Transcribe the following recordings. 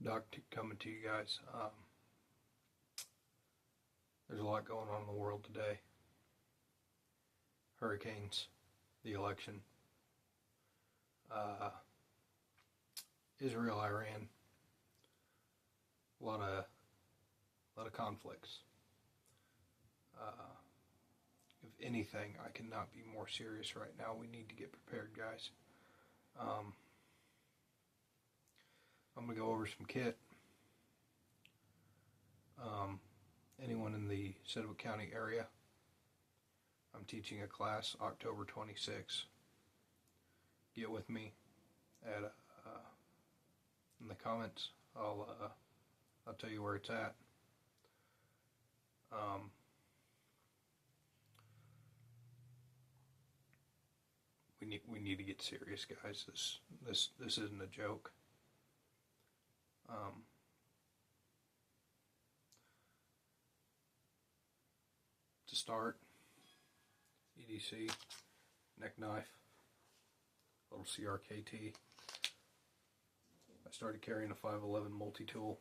Doc coming to you guys. There's a lot going on in the world today. Hurricanes, the election, Israel, Iran, a lot of conflicts. If anything, I cannot be more serious right now. We need to get prepared, guys. I'm going to go over some kit. Anyone in the Sedgwick County area, I'm teaching a class October 26th. Get with me at in the comments. I'll tell you where it's at. We need to get serious, guys. This isn't a joke. To start, EDC, neck knife, little CRKT. I started carrying a 511 multi-tool.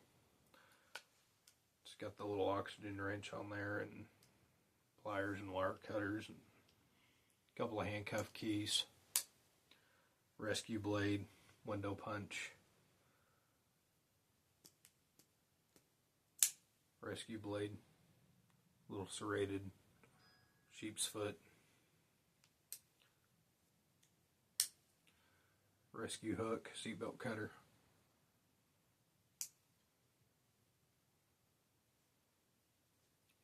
It's got the little oxygen wrench on there and pliers and wire cutters and a couple of handcuff keys, rescue blade, window punch, rescue blade, little serrated sheep's foot, rescue hook, seatbelt cutter,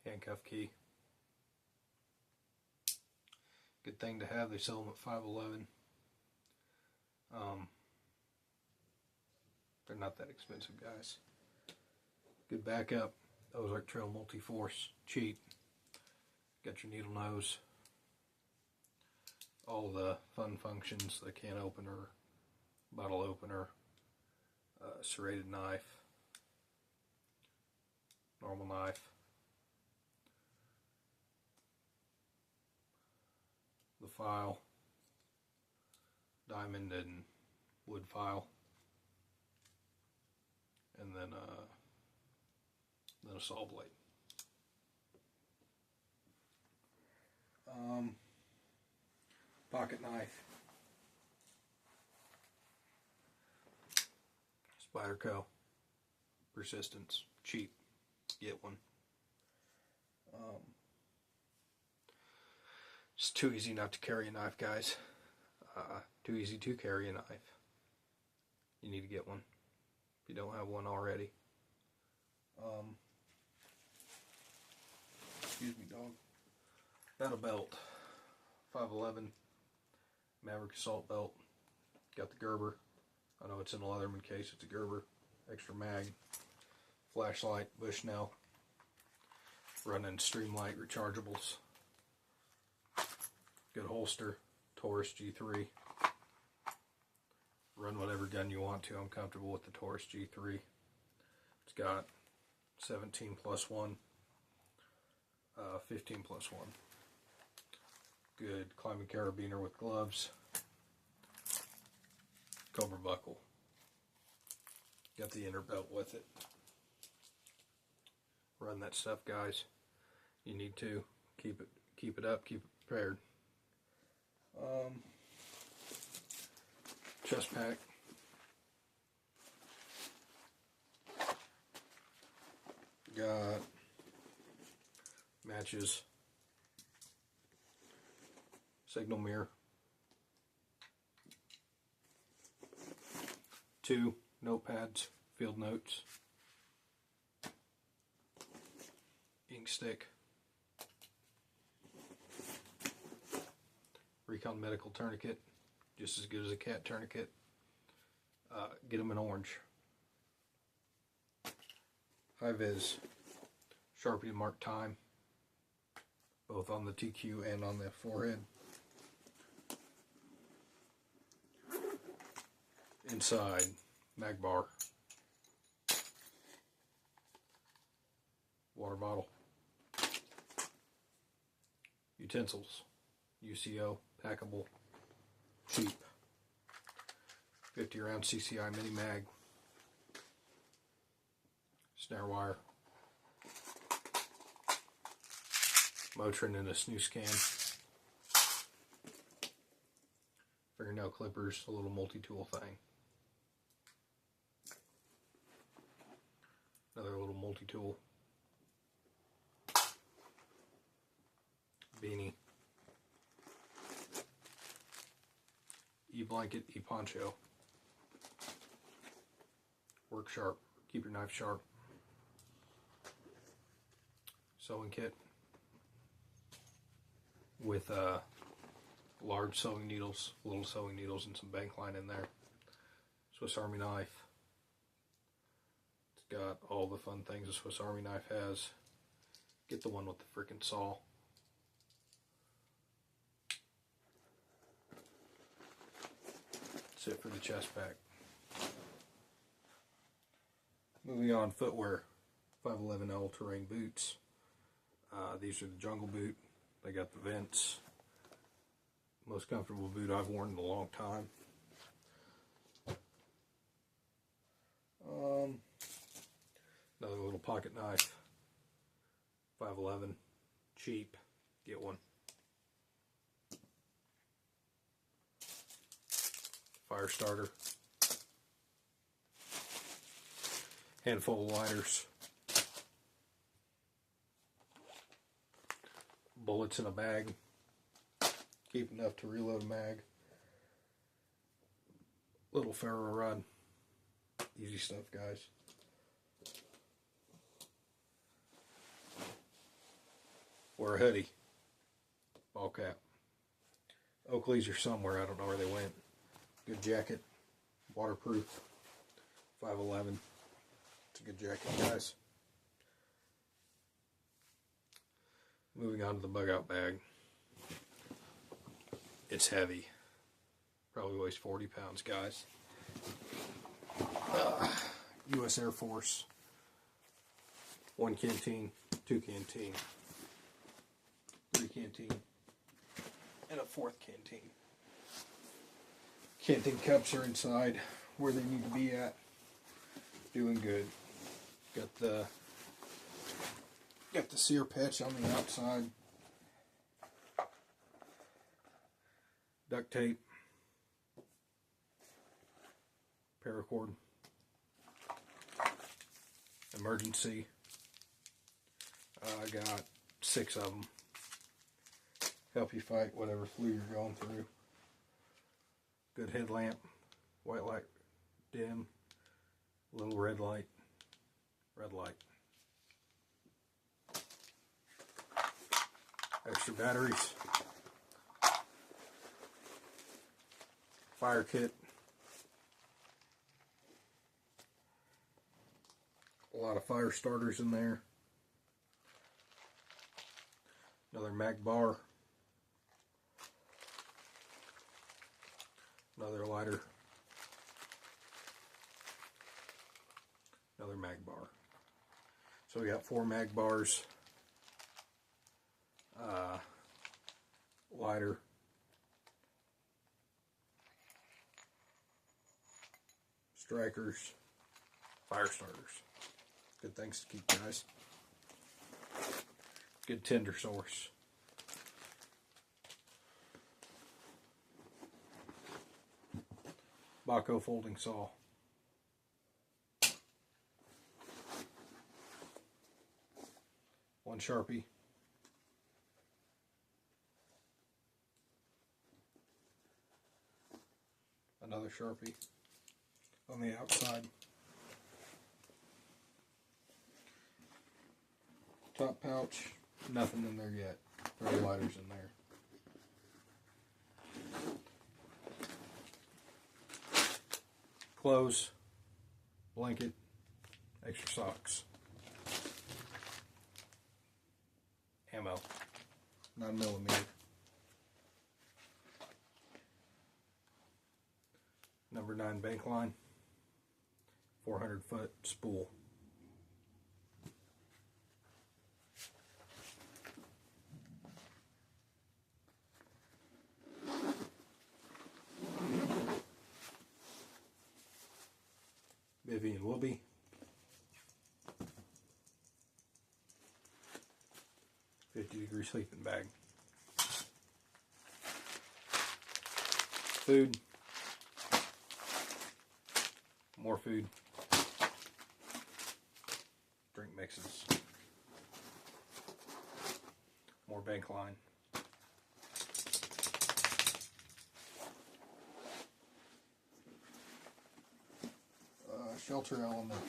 handcuff key. Good thing to have. They sell them at 511. They're not that expensive, guys. Good backup. Ozark Trail Multi-Force, cheap. Got your needle nose. All the fun functions, the can opener, bottle opener, serrated knife, normal knife, the file, diamond and wood file, and then a saw blade. Pocket knife, Spyderco, Persistence, cheap, get one. It's too easy not to carry a knife, guys. Too easy to carry a knife. You need to get one if you don't have one already. Excuse me, dog. Got a belt, 511 Maverick Assault belt. Got the Gerber. I know it's in a Leatherman case. It's a Gerber. Extra mag. Flashlight, Bushnell. Running Streamlight rechargeables. Good holster, Taurus G3. Run whatever gun you want to. I'm comfortable with the Taurus G3. It's got 17+1, 15+1. Good climbing carabiner with gloves. Cobra buckle. Got the inner belt with it. Run that stuff, guys. You need to keep it up, keep it prepared. Chest pack. Got matches. Signal mirror. 2 notepads, field notes. Ink stick. Recon medical tourniquet, just as good as a cat tourniquet. Get them in orange. High-vis Sharpie to mark time, both on the TQ and on the forehead. Inside, mag bar, water bottle, utensils, UCO, packable, cheap, 50 round CCI mini mag, snare wire, Motrin in a snooze can, fingernail clippers, a little multi-tool thing, another little multi-tool, beanie, e-blanket, e-poncho, work sharp, keep your knife sharp, sewing kit with large sewing needles, little sewing needles, and some bank line in there. Swiss Army knife. It's got all the fun things a Swiss Army knife has. Get the one with the frickin' saw. That's it for the chest pack. Moving on, footwear. 511 all-terrain boots. These are the Jungle Boot. They got the vents. Most comfortable boot I've worn in a long time. Another little pocket knife. 511. Cheap. Get one. Fire starter. Handful of lighters. Bullets in a bag. Keep enough to reload a mag. Little ferro rod. Easy stuff, guys. Wear a hoodie. Ball cap. Oakley's are somewhere. I don't know where they went. Good jacket. Waterproof. 511. It's a good jacket, guys. Moving on to the bug out bag. It's heavy. Probably weighs 40 pounds, guys. U.S. Air Force. 1 canteen, 2 canteen, 3 canteen, and a 4th canteen. Canteen cups are inside where they need to be at. Doing good. Got the sear patch on the outside. Duct tape. Paracord. Emergency. I got 6 of them. Help you fight whatever flu you're going through. Good headlamp. White light dim. Little red light. Red light. Extra batteries. Fire kit. A lot of fire starters in there. Another mag bar. Another lighter. Another mag bar. So we got 4 mag bars. Lighter. Strikers. Fire starters. Good things to keep, guys. Good tinder source. Baco folding saw. One Sharpie. Another Sharpie on the outside. Top pouch, nothing in there yet. There are lighters in there. Clothes, blanket, extra socks. Ammo, 9mm. Number 9 bank line, 400-foot spool. Vivian Whoopi. degree sleeping bag. Food. More food. Drink mixes. More bank line. Shelter element.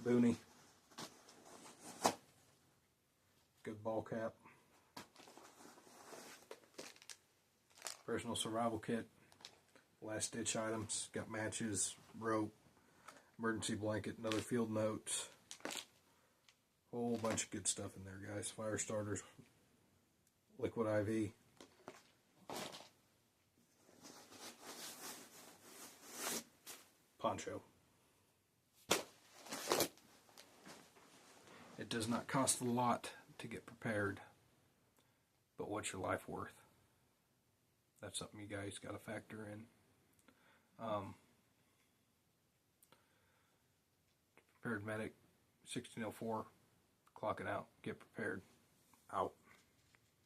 Boonie. Good ball cap. Personal survival kit. Last ditch items. Got matches, rope, emergency blanket, another field notes. Whole bunch of good stuff in there, guys. Fire starters, liquid IV. Poncho. It does not cost a lot to get prepared, but what's your life worth? That's something you guys got to factor in. Prepared medic, 1604, clock it out, get prepared, out.